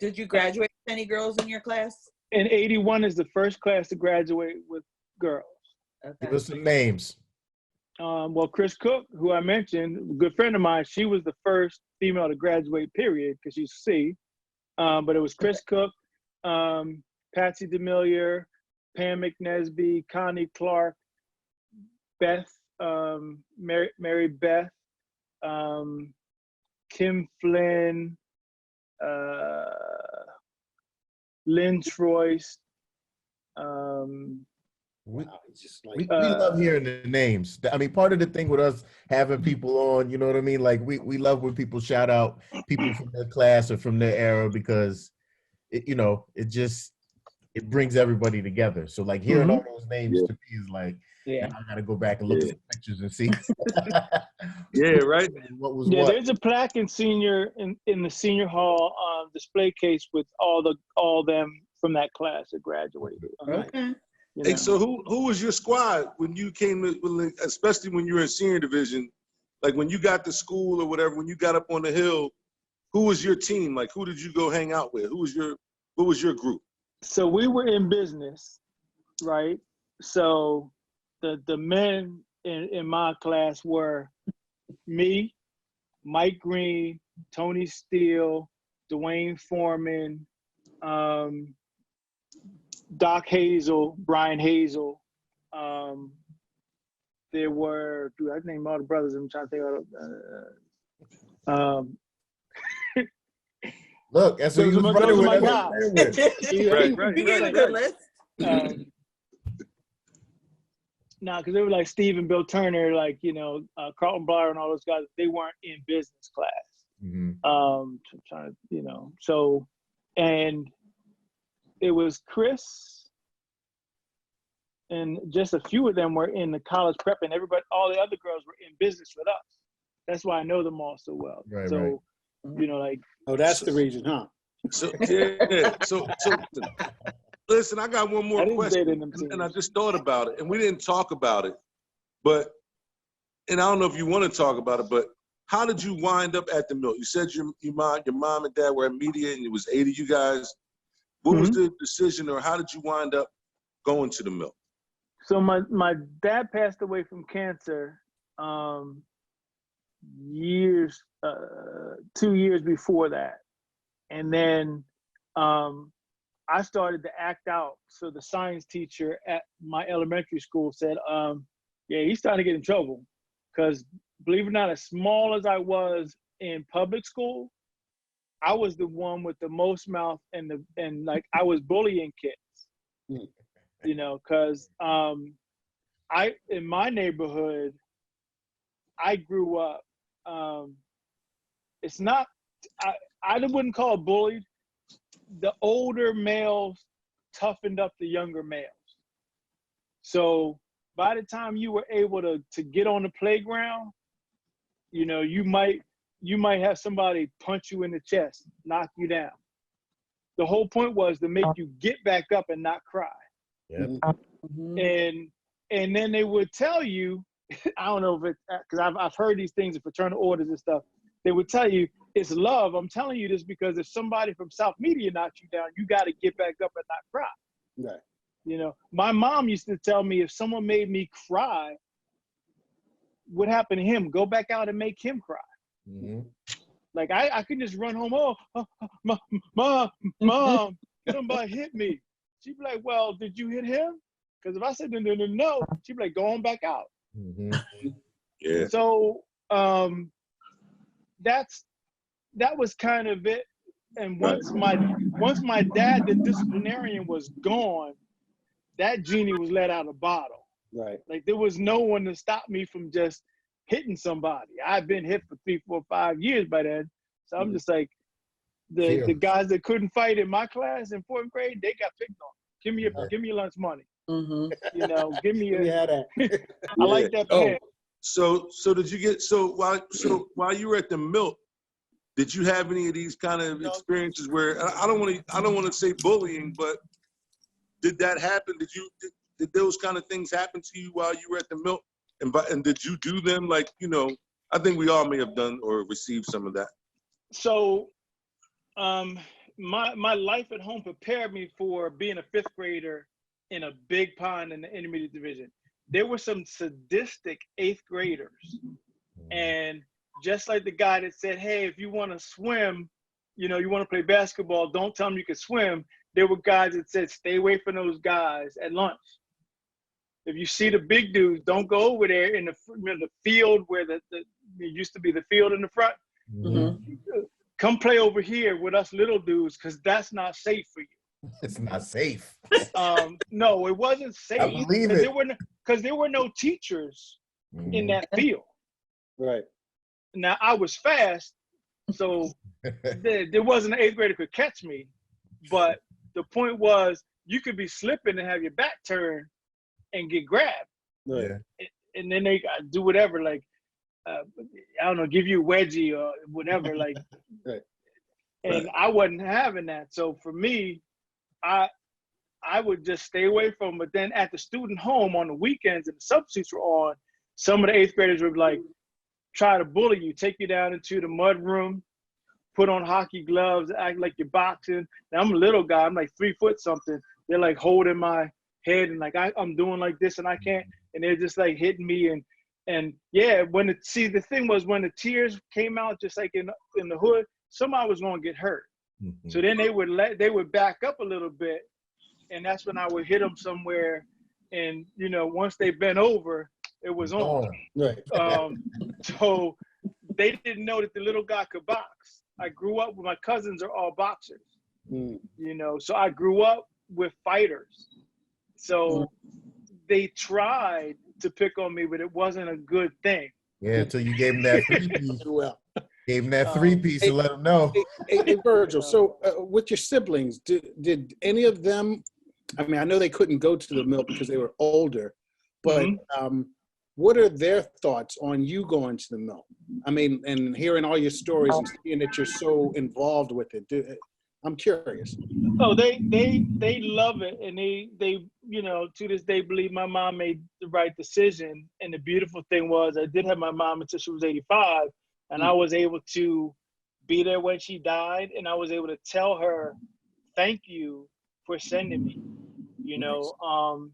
E: Did you graduate with any girls in your class?
D: And 81 is the first class to graduate with girls.
A: Give
E: Okay.
A: us some names.
D: Well, Chris Cook, who I mentioned, a good friend of mine, she was the first female to graduate, period, because she's C. But it was Chris Cook, Patsy DeMillier, Pam McNesby, Connie Clark, Beth, Mary Beth, Kim Flynn, Lynn Troyce.
A: We,
B: Just
A: we
B: like
A: love hearing the names. I mean, part of the thing with us having people on, you know what I mean? Like we love when people shout out people from their class or from their era, because it brings everybody together. So like hearing all those names to me is like,
E: Yeah.
A: I gotta go back and look at some pictures and see.
C: Yeah, right.
A: What was
D: Yeah,
A: what?
D: there's a plaque in the senior hall display case with all them from that class that graduated.
E: Okay.
D: You
C: Hey,
D: know.
C: so who was your squad when you came to, especially when you were in senior division, like when you got to school or whatever, when you got up on the hill, who was your team? Like, who did you go hang out with? What was your group?
D: So we were in business, right? So the men in my class were me, Mike Green, Tony Steele, Dwayne Foreman, Doc Hazel, Brian Hazel. There were, dude, I named all the brothers. I'm trying to think of.
A: Look, that's what
D: Those
A: you
D: are
A: was
D: my-
A: running
D: those
A: with.
D: are my
A: That's what you
D: guys.
A: playing with.
C: Right.
E: You gave a good list.
D: Nah, because they were like Steve and Bill Turner, like, Carlton Blyer and all those guys. They weren't in business class. Trying to, so, and it was Chris, and just a few of them were in the college prep, and all the other girls were in business with us. That's why I know them all so well.
A: Right,
D: so,
A: right.
D: like.
B: oh, that's the reason, huh?
C: So yeah. So listen, I got one more
D: I didn't say it
C: question,
D: in them
C: and I
D: teams.
C: just thought about it, and we didn't talk about it, but, and I don't know if you want to talk about it, but how did you wind up at the Milt? You said your mom and dad were at media, and it was 8 of you guys. What was the decision, or how did you wind up going to the Milt?
D: So my dad passed away from cancer 2 years before that. And then I started to act out. So the science teacher at my elementary school said, yeah, he's starting to get in trouble. Because believe it or not, as small as I was in public school, I was the one with the most mouth and like I was bullying kids, you know, because in my neighborhood, I grew up, it's not, I wouldn't call it bullied. The older males toughened up the younger males. So by the time you were able to get on the playground, you know, you might have somebody punch you in the chest, knock you down. The whole point was to make you get back up and not cry.
A: Yep.
D: And then they would tell you, I don't know if it, because I've heard these things in fraternal orders and stuff. They would tell you it's love. I'm telling you this because if somebody from South Media knocks you down, you got to get back up and not cry.
B: Right.
D: You know, my mom used to tell me if someone made me cry, what happened to him? Go back out and make him cry.
A: Mm-hmm.
D: Like I could just run home. Mom, somebody hit me. She'd be like, well, did you hit him? Because if I said no, she'd be like, go on back out.
A: Mm-hmm.
C: Yeah.
D: So that was kind of it. And once my dad, the disciplinarian, was gone, that genie was let out of the bottle.
B: Right.
D: Like there was no one to stop me from just hitting somebody. I've been hit for 3, 4, 5 years by then. So I'm just like, the guys that couldn't fight in my class in 4th grade, they got picked on. Give me your lunch money.
E: Mm-hmm.
D: You know, give me a.
B: Yeah, that.
D: I like that pen.
C: So did you get while you were at the Milt, did you have any of these kind of experiences where I don't want to say bullying, but did that happen? Did those kind of things happen to you while you were at the Milt? And did you do them? Like, you know, I think we all may have done or received some of that.
D: So my life at home prepared me for being a 5th grader in a big pond in the intermediate division. There were some sadistic 8th graders. And just like the guy that said, hey, if you want to swim, you know, you want to play basketball, don't tell them you can swim. There were guys that said, stay away from those guys at lunch. If you see the big dudes, don't go over there in the field where it used to be the field in the front.
A: Mm-hmm.
D: Come play over here with us little dudes, because that's not safe for you.
A: It's not safe.
D: No, it wasn't safe.
A: I believe it.
D: Because there were no teachers in that field.
B: Right.
D: Now, I was fast, so there wasn't an 8th grader could catch me. But the point was, you could be slipping and have your back turned and get grabbed.
B: Right.
D: And then they do whatever, like, I don't know, give you a wedgie or whatever, like.
B: Right.
D: And I wasn't having that. So for me, I would just stay away from them. But then at the student home on the weekends and the substitutes were on, some of the 8th graders would like try to bully you, take you down into the mud room, put on hockey gloves, act like you're boxing. Now I'm a little guy, I'm like 3 foot something. They're like holding my head and like I'm doing like this and I can't, and they're just like hitting me and yeah, the thing was when the tears came out, just like in the hood, somebody was gonna get hurt.
A: Mm-hmm.
D: So then they would back up a little bit, and that's when I would hit them somewhere, and you know, once they bent over, it was on.
B: Right.
D: So they didn't know that the little guy could box. I grew up with my cousins are all boxers, you know, so I grew up with fighters. So they tried to pick on me, but it wasn't a good thing.
A: Yeah, until you gave him that 3-piece.
B: Well,
A: Gave him that 3-piece to let him know.
B: hey, Virgil, so with your siblings, did any of them, I mean, I know they couldn't go to the Milt because they were older, but what are their thoughts on you going to the Milt? I mean, and hearing all your stories and seeing that you're so involved with it, I'm curious.
D: Oh, they love it, and they you know, to this day believe my mom made the right decision. And the beautiful thing was I did have my mom until she was 85, and I was able to be there when she died, and I was able to tell her, thank you for sending me. You know,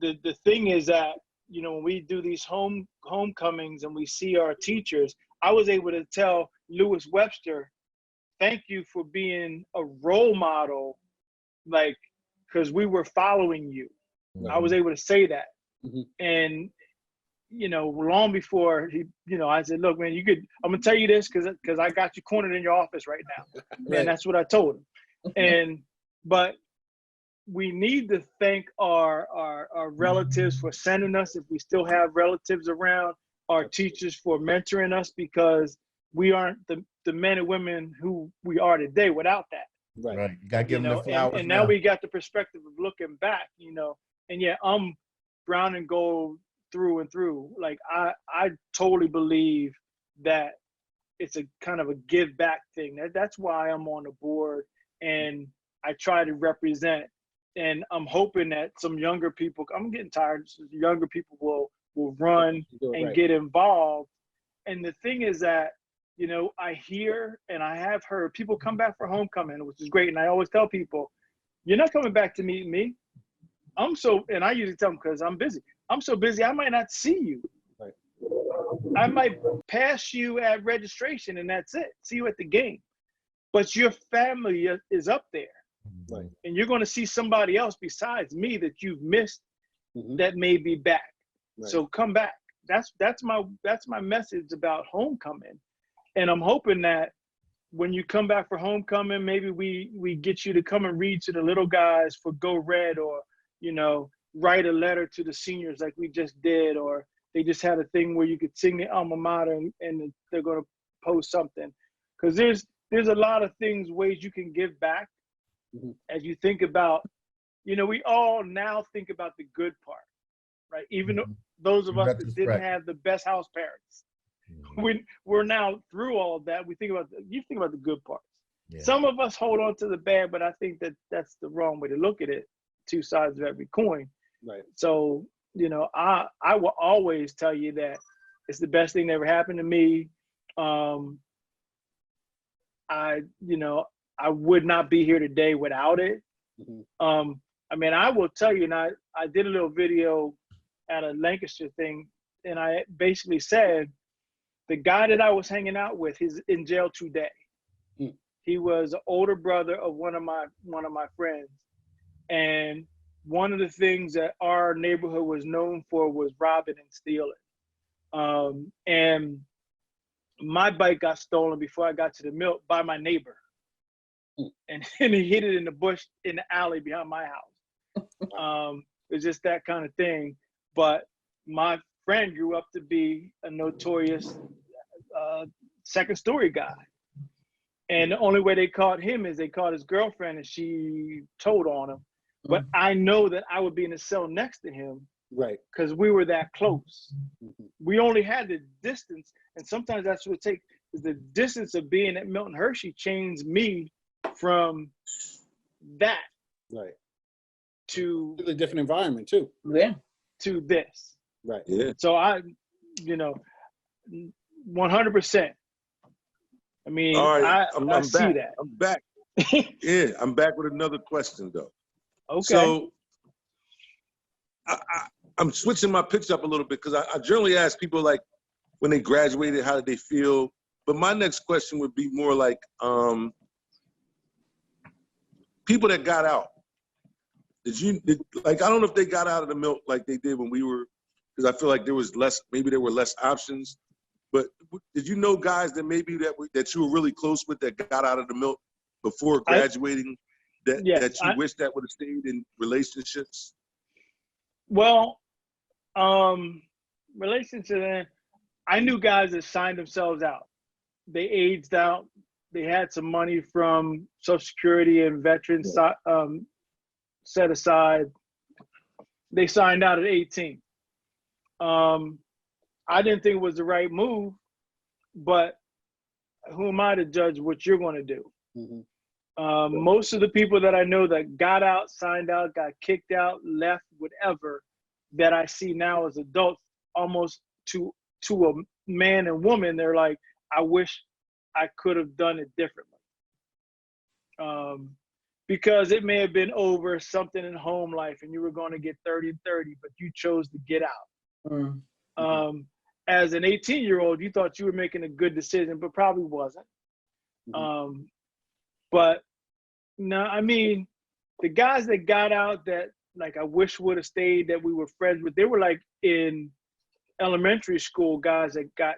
D: the thing is that, you know, when we do these homecomings and we see our teachers, I was able to tell Lewis Webster, thank you for being a role model, like, because we were following you. I was able to say that. And, you know, long before he, you know, I said, look, man, I'm gonna tell you this because I got you cornered in your office right now.
B: Right.
D: And that's what I told him. But we need to thank our relatives for sending us, if we still have relatives around, our teachers for mentoring us, because we aren't the men and women who we are today without that.
A: Right. You gotta give them the flowers.
D: And now we got the perspective of looking back, you know. And yeah, I'm brown and gold through and through. Like I totally believe that it's a kind of a give back thing. That's why I'm on the board, and I try to represent. And I'm hoping that some younger people, I'm getting tired, younger people will run and get involved. And the thing is that, you know, I hear and I have heard people come back for homecoming, which is great. And I always tell people, you're not coming back to meet me. And I usually tell them, because I'm busy. I'm so busy, I might not see you.
B: Right.
D: I might pass you at registration and that's it. See you at the game. But your family is up there.
B: Right.
D: And you're going to see somebody else besides me that you've missed that may be back. Right. So come back. That's my message about homecoming. And I'm hoping that when you come back for homecoming, maybe we get you to come and read to the little guys for Go Red, or, you know, write a letter to the seniors like we just did, or they just had a thing where you could sing the alma mater and they're going to post something. Because there's a lot of ways you can give back. As you think about, you know, we all now think about the good part, right? Even those of us that didn't have the best house parents. We're now through all of that. You think about the good parts. Yeah. Some of us hold on to the bad, but I think that's the wrong way to look at it. Two sides of every coin. Right. So, you know, I will always tell you that it's the best thing that ever happened to me. I would not be here today without it. I mean, I will tell you, and I did a little video at a Lancaster thing, and I basically said, the guy that I was hanging out with is in jail today. He was an older brother of one of my friends. And one of the things that our neighborhood was known for was robbing and stealing. And my bike got stolen before I got to the Milt by my neighbor. And he hid it in the bush in the alley behind my house. It's just that kind of thing. But my friend grew up to be a notorious second story guy. And the only way they caught him is they caught his girlfriend and she told on him. But I know that I would be in the cell next to him. Right. Because we were that close. We only had the distance. And sometimes that's what it takes, is the distance of being at Milton Hershey changed me from that. Right. To
B: a different environment too.
E: Yeah.
D: To this.
B: Right.
C: Yeah.
D: So I, 100%. I mean,
C: all right,
D: I see
C: back.
D: that.
C: I'm back. Yeah, I'm back with another question though.
D: Okay.
C: So I'm switching my pitch up a little bit, because I generally ask people, like, when they graduated, how did they feel? But my next question would be more like people that got out. I don't know if they got out of the Milt like they did when we were, because I feel like there were less options. But did you know guys that maybe that you were really close with that got out of the Milt before graduating, that you wish that would have stayed in relationships?
D: Well, relationship, I knew guys that signed themselves out. They aged out. They had some money from Social Security and veterans set aside. They signed out at 18. I didn't think it was the right move, but who am I to judge what you're going to do? Most of the people that I know that got out, signed out, got kicked out, left, whatever, that I see now as adults, almost to a man and woman, they're like, I wish I could have done it differently. Because it may have been over something in home life and you were going to get 30 and 30, but you chose to get out. As an 18-year-old, you thought you were making a good decision, but probably wasn't. But no, I mean, the guys that got out that like I wish would have stayed that we were friends with, they were like in elementary school guys that got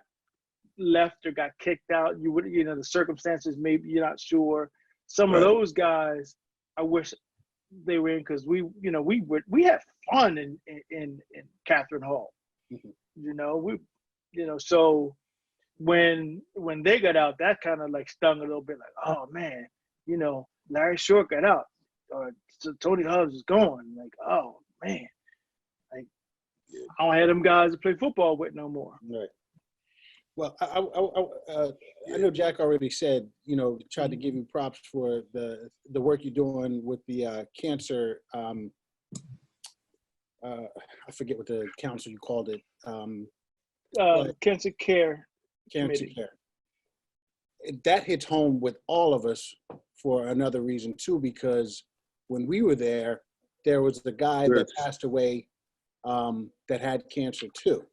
D: left or got kicked out. You would, you know, the circumstances, maybe you're not sure. Some of those guys, I wish they were in because we had fun in Catherine Hall. You know, so when they got out, that kind of like stung a little bit. Like, oh man, you know, Larry Short got out, or so Tony Hubbs is gone. Like, oh man, like I don't have them guys to play football with no more.
B: Right. Well, I know Jack already said, you know, tried to give you props for the work you're doing with the cancer. I forget what the council you called it.
D: Cancer Care.
B: Cancer Care. That hits home with all of us for another reason too, because when we were there, there was the guy that passed away that had cancer too.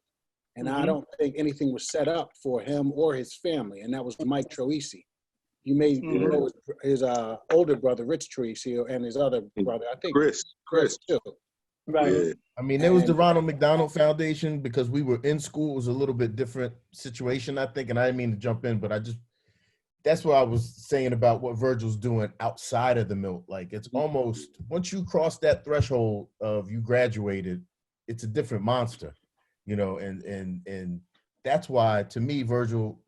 B: And I don't think anything was set up for him or his family. And that was Mike Troisi. You may know his older brother, Rich Troisi, and his other brother, I think Chris too.
D: Right.
C: Yeah.
A: I mean, there was the Ronald McDonald Foundation because we were in school. It was a little bit different situation, I think. And I didn't mean to jump in, but that's what I was saying about what Virgil's doing outside of the Milt. Like, it's almost, once you cross that threshold of you graduated, it's a different monster. You know, and that's why, to me, Virgil,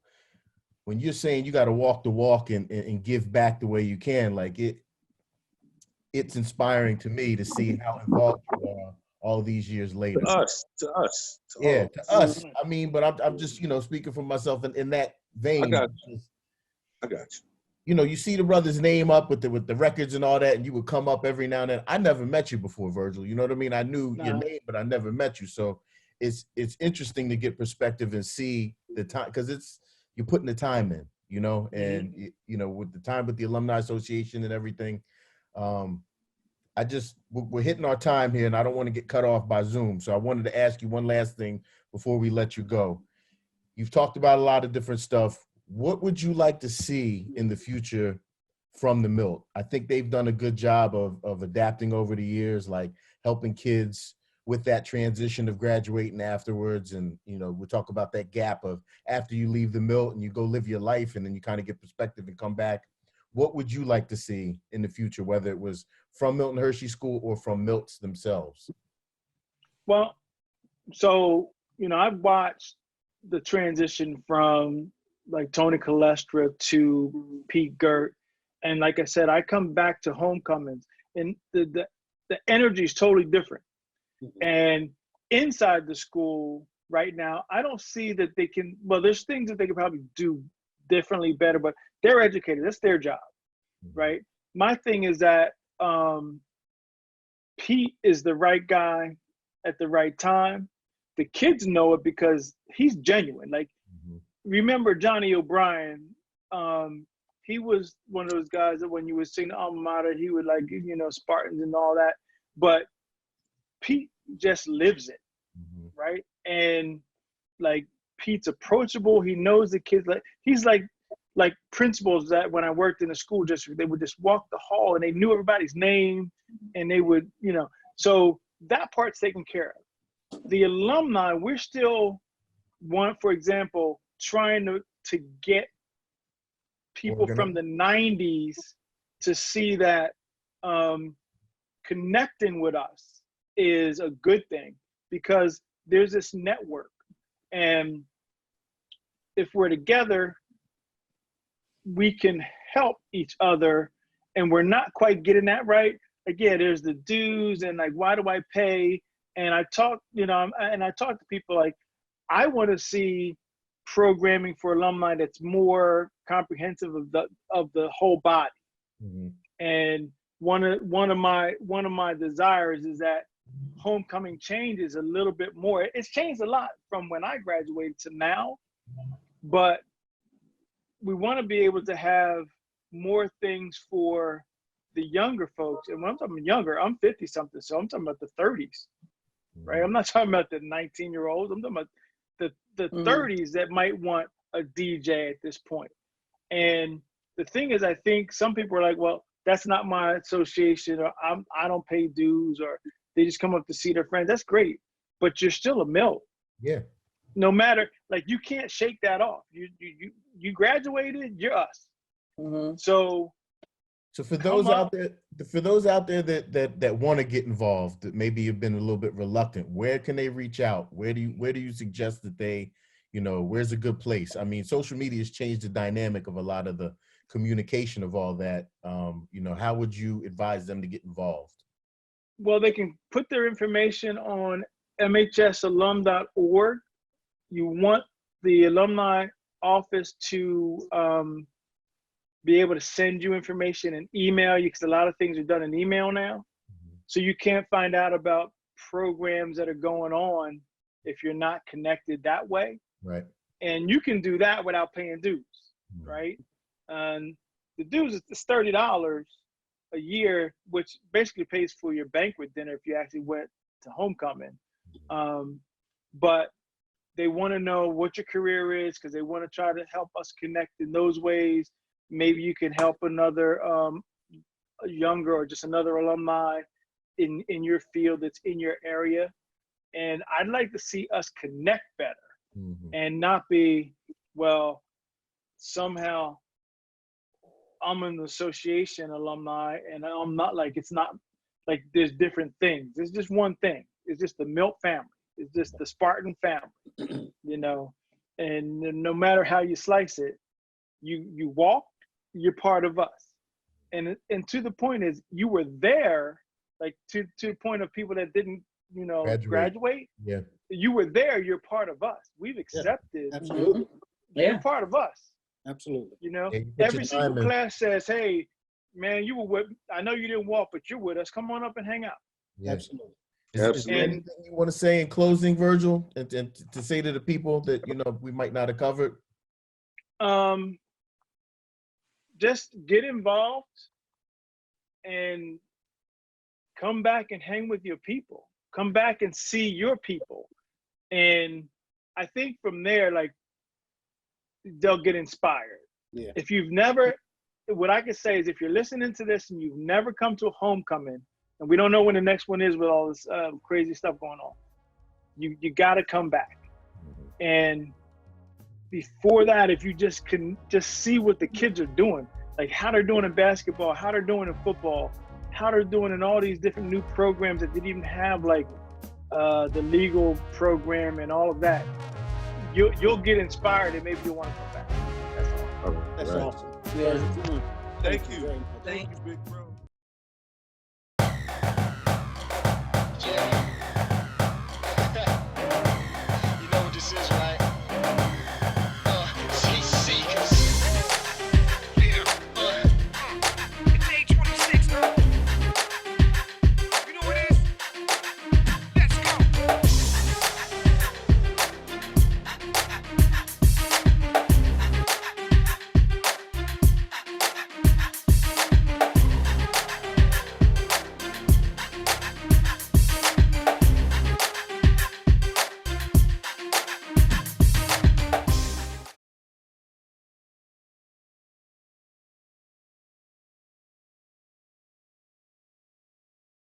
A: when you're saying you got to walk the walk and give back the way you can, like it's inspiring to me to see how involved you are all these years later.
C: To us.
A: Yeah, to us. I mean, but I'm just, you know, speaking for myself in that vein.
C: I got you.
A: You know, you see the brother's name up with the records and all that, and you would come up every now and then. I never met you before, Virgil. You know what I mean? I knew your name, but I never met you. So it's interesting to get perspective and see the time, because you're putting the time in, you know, and you know, with the time with the Alumni Association and everything. We're hitting our time here, and I don't want to get cut off by Zoom. So I wanted to ask you one last thing before we let you go. You've talked about a lot of different stuff. What would you like to see in the future from the Milt? I think they've done a good job of adapting over the years, like helping kids with that transition of graduating afterwards. And, you know, we'll talk about that gap of after you leave the Milt and you go live your life and then you kind of get perspective and come back. What would you like to see in the future, whether it was from Milton Hershey School or from Milts themselves?
D: Well, so, you know, I've watched the transition from like Tony Colestra to Pete Gert. And like I said, I come back to homecomings and the energy is totally different. And inside the school right now, I don't see that they can, well, there's things that they could probably do differently, better, but they're educated. That's their job, right? My thing is that Pete is the right guy at the right time. The kids know it because he's genuine. Like, remember Johnny O'Brien, he was one of those guys that when you would sing the alma mater, he would like, you know, Spartans and all that. But Pete just lives it, right? And like Pete's approachable. He knows the kids. Like he's like principals that when I worked in the school district, they would just walk the hall and they knew everybody's name, and they would, you know. So that part's taken care of. The alumni, we're still for example, trying to get people from the 90s to see that connecting with us is a good thing because there's this network, and if we're together, we can help each other, and we're not quite getting that right. Again, there's the dues and like, why do I pay? And I talk, you know, and I talk to people like, I want to see programming for alumni that's more comprehensive of the whole body. And one of my desires is that homecoming changes a little bit more. It's changed a lot from when I graduated to now, but we want to be able to have more things for the younger folks. And when I'm talking younger, I'm 50 something, so I'm talking about the 30s, right? I'm not talking about the 19-year-olds. I'm talking about the 30s that might want a DJ at this point. And the thing is, I think some people are like, well, that's not my association, or I don't pay dues, or they just come up to see their friends. That's great, but you're still a Milt.
A: Yeah.
D: No matter, like, you can't shake that off. You graduated, you're us.
E: Mhm.
D: So
A: for
D: Come
A: those
D: up.
A: out there that want to get involved, that maybe have been a little bit reluctant, where can they reach out? Where do you suggest that they, where's a good place? I mean, social media has changed the dynamic of a lot of the communication of all that. How would you advise them to get involved?
D: Well, they can put their information on mhsalum.org. You want the alumni office to be able to send you information and email you, because a lot of things are done in email now. So you can't find out about programs that are going on if you're not connected that way.
A: Right.
D: And you can do that without paying dues, right? And the dues is $30 a year, which basically pays for your banquet dinner if you actually went to homecoming. But they want to know what your career is, because they want to try to help us connect in those ways. Maybe you can help another younger or just another alumni in your field that's in your area. And I'd like to see us connect better and not be, well, somehow I'm an association alumni and I'm not, like, it's not like there's different things. It's just one thing. It's just the Milt family. It's just the Spartan family, and no matter how you slice it, you walk, you're part of us. And to the point is, you were there, like, to the point of people that didn't, graduate.
A: Yeah.
D: You were there, you're part of us. We've accepted.
B: Absolutely.
D: You're part of us.
B: Absolutely.
A: Yeah, you put
D: Every
A: your
D: single
A: time in.
D: class says, hey, man, you were with, I know you didn't walk, but you're with us. Come on up and hang out.
A: Yeah.
B: Absolutely.
A: Is there
C: Absolutely.
A: anything you want to say in closing, Virgil, and to say to the people that we might not have covered?
D: Just get involved and come back and hang with your people. Come back and see your people. And I think from there, like, they'll get inspired.
B: Yeah.
D: If you've never, what I can say is, if you're listening to this and you've never come to a homecoming, and we don't know when the next one is with all this crazy stuff going on, you got to come back. And before that, if you just can just see what the kids are doing, like how they're doing in basketball, how they're doing in football, how they're doing in all these different new programs that didn't even have, like the legal program and all of that, you'll get inspired and maybe you'll want to come back. That's all.
B: That's
C: Right.
B: awesome.
E: Yeah.
B: Very cool.
C: Thank you.
B: Very much.
E: Thank
C: Thank you, big bro.